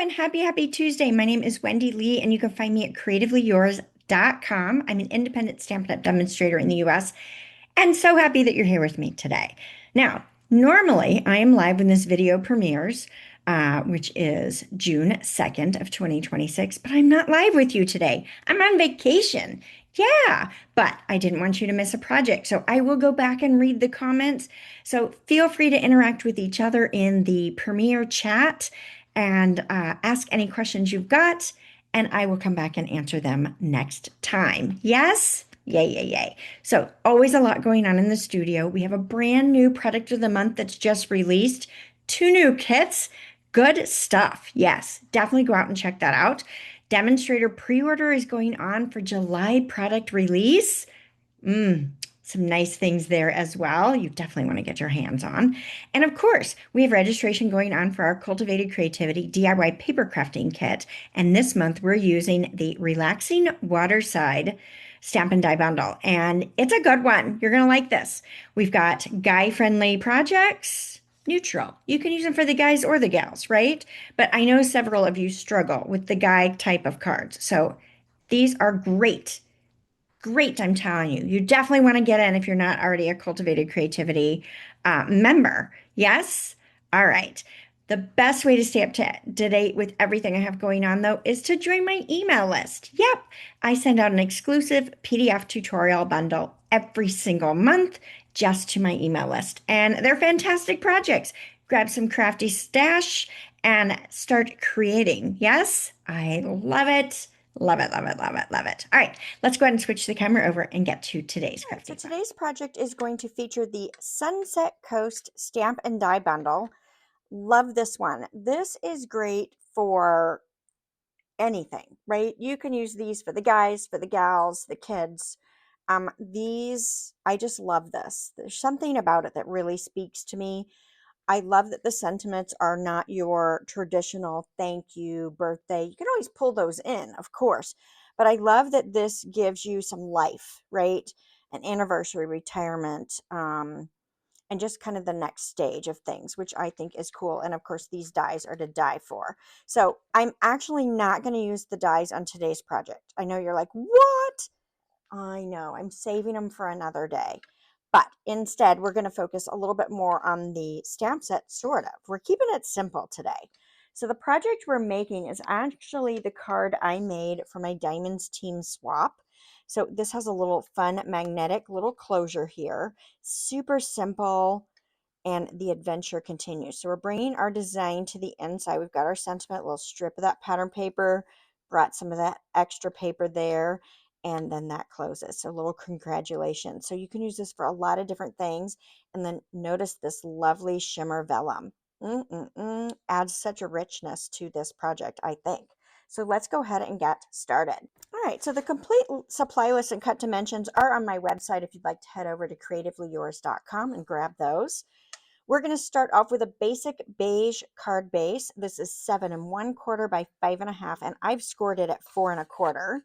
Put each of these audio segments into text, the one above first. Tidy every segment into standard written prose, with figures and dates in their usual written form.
and happy Tuesday. My name is Wendy Lee, and you can find me at CreativeLeeYours.com. I'm an independent Stampin' Up! Demonstrator in the US, and so happy that you're here with me today. Now, normally I am live when this video premieres, which is June 2nd of 2026, but I'm not live with you today. I'm on vacation. Yeah, but I didn't want you to miss a project, so I will go back and read the comments. So feel free to interact with each other in the premiere chat and ask any questions you've got, and I will come back and answer them next time. Yes? Yay, yay, yay. So always a lot going on in the studio. We have a brand new product of the month that's just released, 2 new kits. Good stuff. Yes, definitely go out and check that out. Demonstrator pre-order is going on for July product release. Some nice things there as well. You definitely want to get your hands on. And of course, we have registration going on for our Cultivated Creativity DIY paper crafting kit. And this month we're using the Relaxing Waterside Stamp and Die Bundle. And it's a good one. You're going to like this. We've got guy-friendly projects, neutral. You can use them for the guys or the gals, right? But I know several of you struggle with the guy type of cards. So these are great. Great, I'm telling you. You definitely want to get in if you're not already a Cultivated Creativity member. Yes? All right. The best way to stay up to date with everything I have going on, though, is to join my email list. Yep, I send out an exclusive PDF tutorial bundle every single month just to my email list. And they're fantastic projects. Grab some crafty stash and start creating. Yes, I love it. Love it, love it, love it, love it. All right, let's go ahead and switch the camera over and get to today's crafting. So today's project is going to feature the Sunset Coast Stamp and Die Bundle. Love this one. This is great for anything, right? You can use these for the guys, for the gals, the kids. I just love this. There's something about it that really speaks to me. I love that the sentiments are not your traditional thank you, birthday. You can always pull those in, of course, but I love that this gives you some life, right? An anniversary, retirement, and just kind of the next stage of things, which I think is cool. And of course, these dies are to die for. So I'm actually not going to use the dies on today's project. I know you're like, what? I know, I'm saving them for another day. But instead, we're going to focus a little bit more on the stamp set, sort of. We're keeping it simple today. So the project we're making is actually the card I made for my Diamonds Team Swap. So this has a little fun magnetic little closure here. Super simple, and the adventure continues. So we're bringing our design to the inside. We've got our sentiment, little strip of that pattern paper, brought some of that extra paper there, and then that closes. So a little congratulations. So you can use this for a lot of different things. And then notice this lovely shimmer vellum. Adds such a richness to this project, I think. So let's go ahead and get started. All right, so the complete supply list and cut dimensions are on my website if you'd like to head over to CreativeLeeYours.com and grab those. We're going to start off with a basic beige card base. This is 7 1/4 by 5 1/2, and I've scored it at 4 1/4.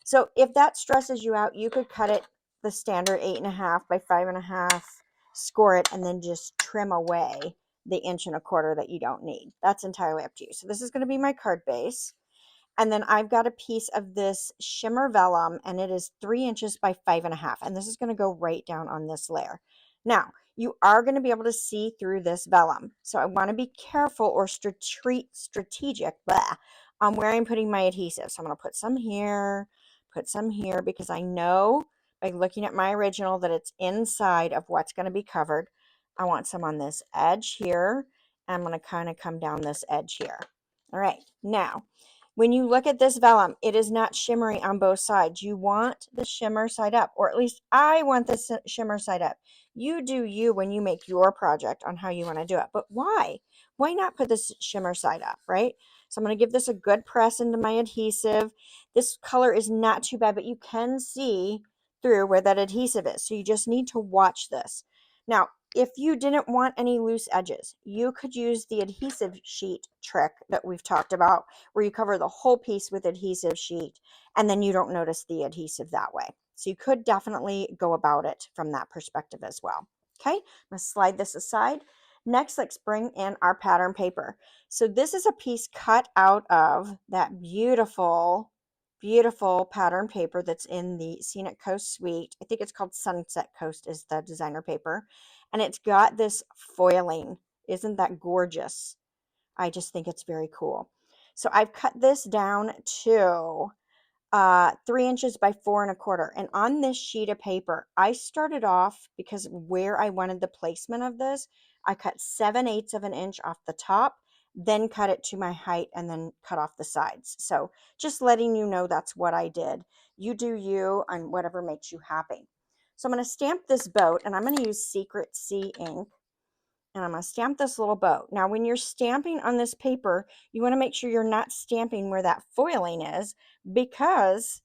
So if that stresses you out, you could cut it the standard 8 1/2 by 5 1/2, score it, and then just trim away the 1 1/4 that you don't need. That's entirely up to you. So this is going to be my card base. And then I've got a piece of this shimmer vellum, and it is 3 inches by 5 1/2. And this is going to go right down on this layer. Now, you are going to be able to see through this vellum. So I want to be careful or strategic on where I'm putting my adhesive. So I'm going to put some here, because I know by looking at my original that it's inside of what's going to be covered. I want some on this edge here. And I'm going to kind of come down this edge here. All right, now, when you look at this vellum, it is not shimmery on both sides. You want the shimmer side up, or at least I want the shimmer side up. You do you when you make your project on how you want to do it. But why? Why not put this shimmer side up, right? So I'm going to give this a good press into my adhesive. This color is not too bad, but you can see through where that adhesive is. So you just need to watch this. Now, if you didn't want any loose edges, you could use the adhesive sheet trick that we've talked about, where you cover the whole piece with adhesive sheet and then you don't notice the adhesive that way. So you could definitely go about it from that perspective as well. Okay, I'm going to slide this aside. Next, let's bring in our pattern paper. So this is a piece cut out of that beautiful, beautiful pattern paper that's in the Scenic Coast Suite. I think it's called Sunset Coast is the designer paper. And it's got this foiling. Isn't that gorgeous? I just think it's very cool. So I've cut this down to 3 inches by 4 1/4. And on this sheet of paper, I started off because where I wanted the placement of this, I cut 7/8 of an inch off the top, then cut it to my height and then cut off the sides. So just letting you know that's what I did. You do you and whatever makes you happy. So I'm going to stamp this boat and I'm going to use Secret Sea ink. And I'm going to stamp this little boat. Now, when you're stamping on this paper, you want to make sure you're not stamping where that foiling is because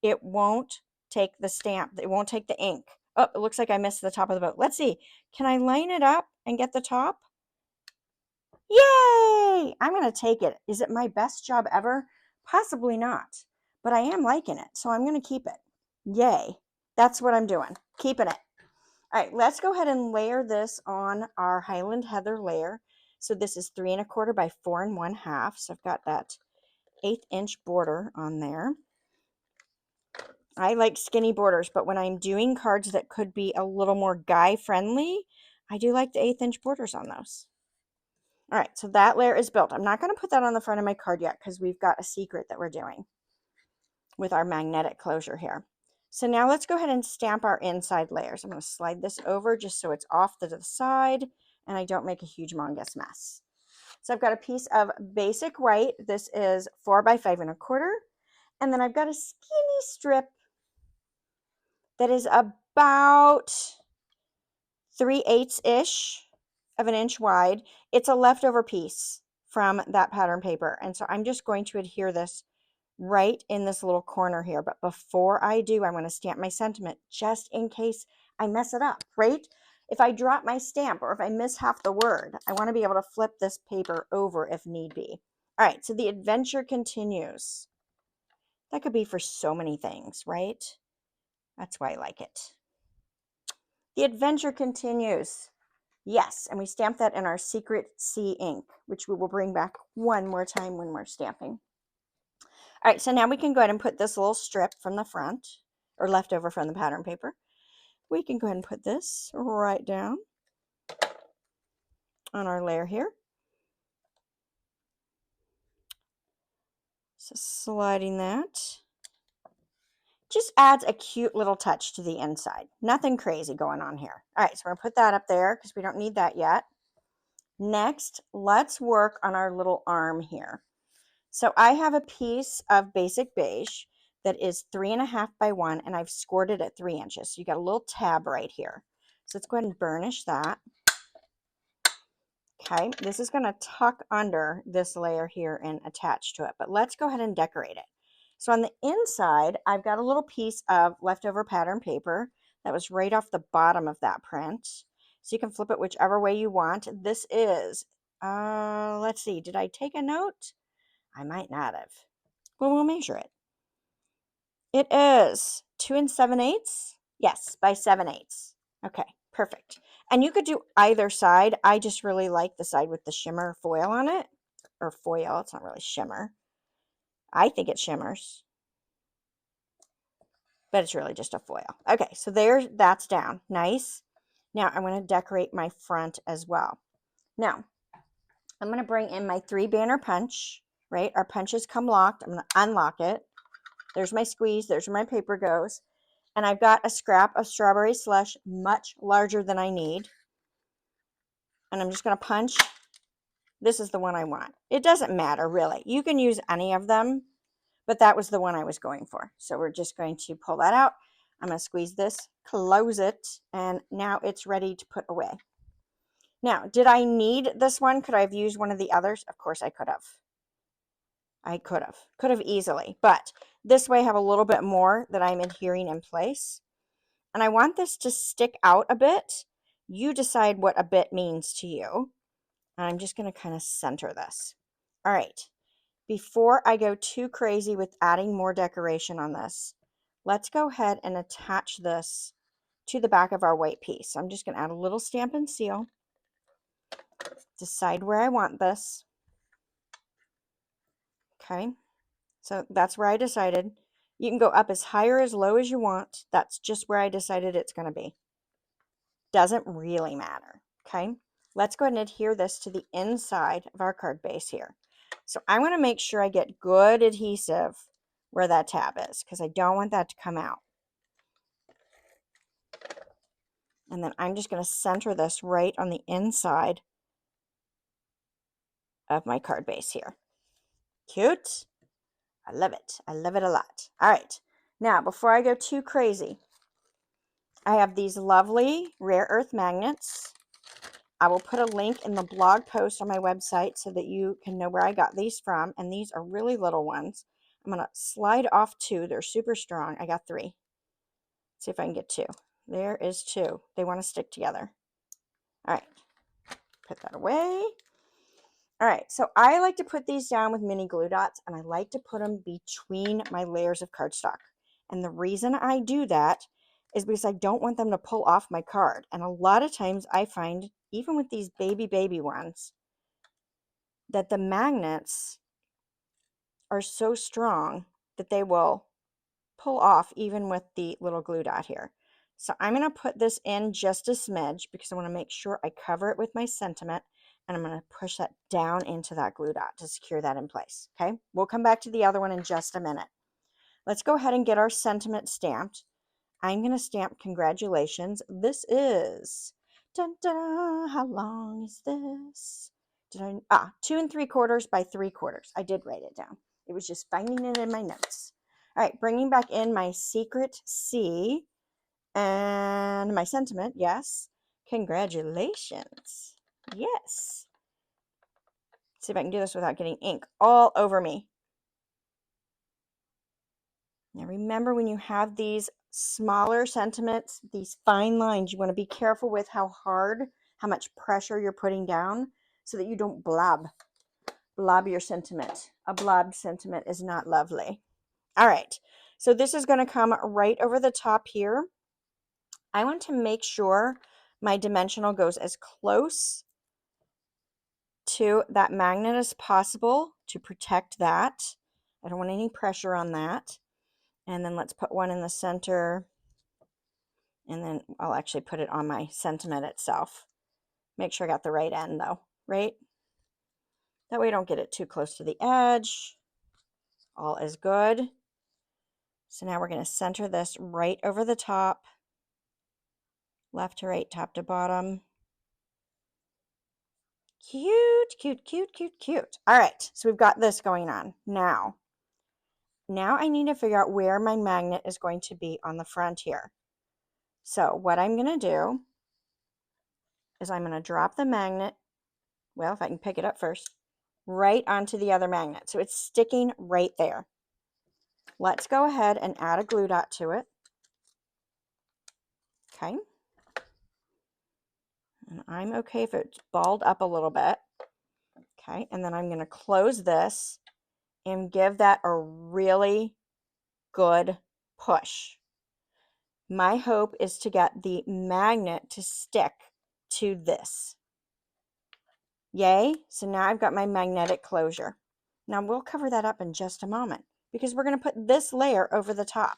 it won't take the stamp. It won't take the ink. Oh, it looks like I missed the top of the boat. Let's see. Can I line it up and get the top? Yay! I'm going to take it. Is it my best job ever? Possibly not. But I am liking it, so I'm going to keep it. Yay. That's what I'm doing. Keeping it. All right, let's go ahead and layer this on our Highland Heather layer. So this is 3 1/4 by 4 1/2. So I've got that 1/8 inch border on there. I like skinny borders, but when I'm doing cards that could be a little more guy friendly, I do like the 1/8 inch borders on those. All right, so that layer is built. I'm not going to put that on the front of my card yet because we've got a secret that we're doing with our magnetic closure here. So now let's go ahead and stamp our inside layers. I'm going to slide this over just so it's off to the side and I don't make a huge humongous mess. So I've got a piece of basic white. This is 4 by 5 1/4. And then I've got a skinny strip that is about 3/8-ish of an inch wide. It's a leftover piece from that pattern paper. And so I'm just going to adhere this right in this little corner here. But before I do, I'm going to stamp my sentiment just in case I mess it up, right? If I drop my stamp or if I miss half the word, I want to be able to flip this paper over if need be. All right, so the adventure continues. That could be for so many things, right? That's why I like it. The adventure continues. Yes, and we stamp that in our Secret Sea ink, which we will bring back one more time when we're stamping. All right, so now we can go ahead and put this little strip from the front, or leftover from the pattern paper. We can go ahead and put this right down on our layer here. So sliding that. Just adds a cute little touch to the inside. Nothing crazy going on here. All right, so we're going to put that up there because we don't need that yet. Next, let's work on our little arm here. So I have a piece of basic beige that is 3 1/2 by 1, and I've scored it at 3 inches. So you got a little tab right here. So let's go ahead and burnish that. Okay, this is going to tuck under this layer here and attach to it, but let's go ahead and decorate it. So on the inside, I've got a little piece of leftover pattern paper that was right off the bottom of that print. So you can flip it whichever way you want. This is, let's see, did I take a note? I might not have. Well, we'll measure it. It is 2 7/8. Yes, by 7/8. Okay, perfect. And you could do either side. I just really like the side with the shimmer foil on it. Or foil, it's not really shimmer. I think it shimmers. But it's really just a foil. Okay, so that's down. Nice. Now I'm going to decorate my front as well. Now, I'm going to bring in my 3-banner punch, right? Our punches come locked. I'm going to unlock it. There's my squeeze. There's where my paper goes. And I've got a scrap of strawberry slush, much larger than I need. And I'm just going to punch. This is the one I want. It doesn't matter, really. You can use any of them, but that was the one I was going for. So we're just going to pull that out. I'm going to squeeze this, close it, and now it's ready to put away. Now, did I need this one? Could I have used one of the others? Of course I could have. I could have easily, but this way I have a little bit more that I'm adhering in place. And I want this to stick out a bit. You decide what a bit means to you. And I'm just going to kind of center this. All right. Before I go too crazy with adding more decoration on this, let's go ahead and attach this to the back of our white piece. So I'm just going to add a little Stampin' Seal. decide where I want this. Okay, so that's where I decided. You can go up as high or as low as you want. That's just where I decided it's going to be. Doesn't really matter. Okay, let's go ahead and adhere this to the inside of our card base here. So I want to make sure I get good adhesive where that tab is, because I don't want that to come out. And then I'm just going to center this right on the inside of my card base here. Cute. I love it. I love it a lot. All right. Now, before I go too crazy, I have these lovely rare earth magnets. I will put a link in the blog post on my website so that you can know where I got these from. And these are really little ones. I'm going to slide off 2. They're super strong. I got 3. Let's see if I can get 2. There is 2. They want to stick together. All right. Put that away. All right, so I like to put these down with mini glue dots, and I like to put them between my layers of cardstock. And the reason I do that is because I don't want them to pull off my card. And a lot of times I find, even with these baby ones, that the magnets are so strong that they will pull off even with the little glue dot here. So I'm going to put this in just a smidge because I want to make sure I cover it with my sentiment, and I'm going to push that down into that glue dot to secure that in place. Okay, we'll come back to the other one in just a minute. Let's go ahead and get our sentiment stamped. I'm going to stamp congratulations. This is, dun, dun, how long is this? 2 3/4 by 3/4. I did write it down. It was just finding it in my notes. All right, bringing back in my secret C and my sentiment. Yes. Congratulations. Yes. Let's see if I can do this without getting ink all over me. Now remember, when you have these smaller sentiments, these fine lines, you want to be careful with how much pressure you're putting down so that you don't blob your sentiment. A blobbed sentiment is not lovely. All right, so this is going to come right over the top here. I want to make sure my dimensional goes as close to that magnet as possible to protect that. I don't want any pressure on that. And then let's put one in the center, and then I'll actually put it on my sentiment itself. Make sure I got the right end though, right? That way I don't get it too close to the edge. All is good. So now we're going to center this right over the top, left to right, top to bottom. Cute, cute, cute, cute, cute. All right, so we've got this going on. Now I need to figure out where my magnet is going to be on the front here. So what I'm going to do is I'm going to drop the magnet, well, if I can pick it up first, right onto the other magnet. So it's sticking right there. Let's go ahead and add a glue dot to it. Okay. And I'm okay if it's balled up a little bit. Okay, and then I'm going to close this and give that a really good push. My hope is to get the magnet to stick to this. Yay! So now I've got my magnetic closure. Now we'll cover that up in just a moment because we're going to put this layer over the top.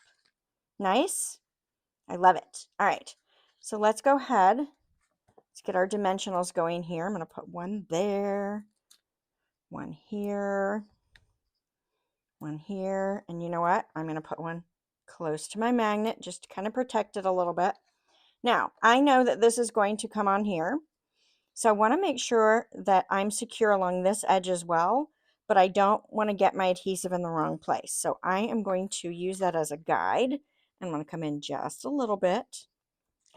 Nice? I love it. All right, so let's go ahead. Let's get our dimensionals going here. I'm going to put one there, one here, one here, and you know what? I'm going to put one close to my magnet just to kind of protect it a little bit. Now, I know that this is going to come on here, so I want to make sure that I'm secure along this edge as well, but I don't want to get my adhesive in the wrong place. So I am going to use that as a guide. I'm going to come in just a little bit.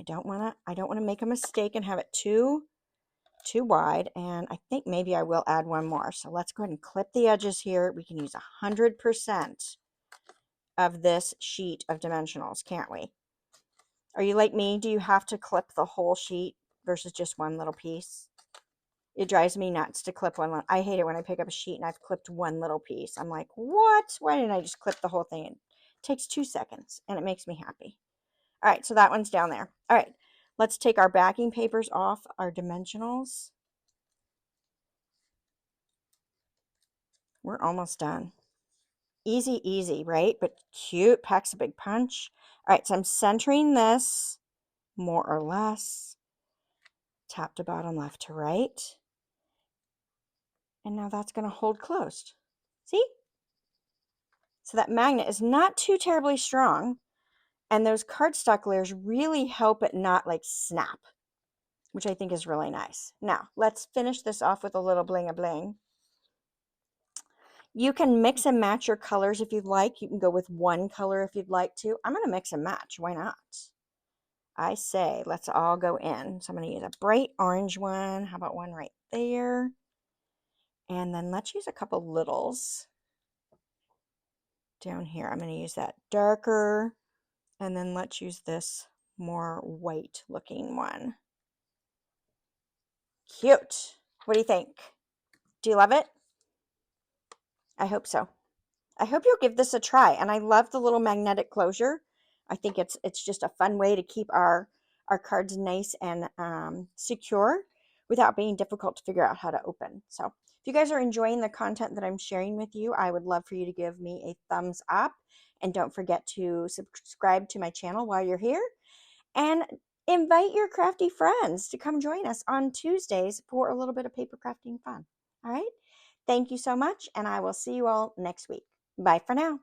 I don't want to make a mistake and have it too wide, and I think maybe I will add one more. So let's go ahead and clip the edges here. We can use 100% of this sheet of dimensionals, can't we? Are you like me? Do you have to clip the whole sheet versus just one little piece? It drives me nuts to clip one. I hate it when I pick up a sheet and I've clipped one little piece. I'm like, what? Why didn't I just clip the whole thing? It takes 2 seconds and it makes me happy. All right, so that one's down there. All right, let's take our backing papers off our dimensionals. We're almost done. Easy, easy, right? But cute, packs a big punch. All right, so I'm centering this more or less, top to bottom, left to right. And now that's going to hold closed. See? So that magnet is not too terribly strong. And those cardstock layers really help it not like snap, which I think is really nice. Now, let's finish this off with a little bling-a-bling. You can mix and match your colors if you'd like. You can go with one color if you'd like to. I'm going to mix and match. Why not? I say let's all go in. So I'm going to use a bright orange one. How about one right there? And then let's use a couple littles down here. I'm going to use that darker. And then let's use this more white looking one. Cute. What do you think? Do you love it? I hope so. I hope you'll give this a try. And I love the little magnetic closure. I think it's just a fun way to keep our cards nice and secure without being difficult to figure out how to open. So if you guys are enjoying the content that I'm sharing with you, I would love for you to give me a thumbs up. And don't forget to subscribe to my channel while you're here. And invite your crafty friends to come join us on Tuesdays for a little bit of paper crafting fun. All right. Thank you so much. And I will see you all next week. Bye for now.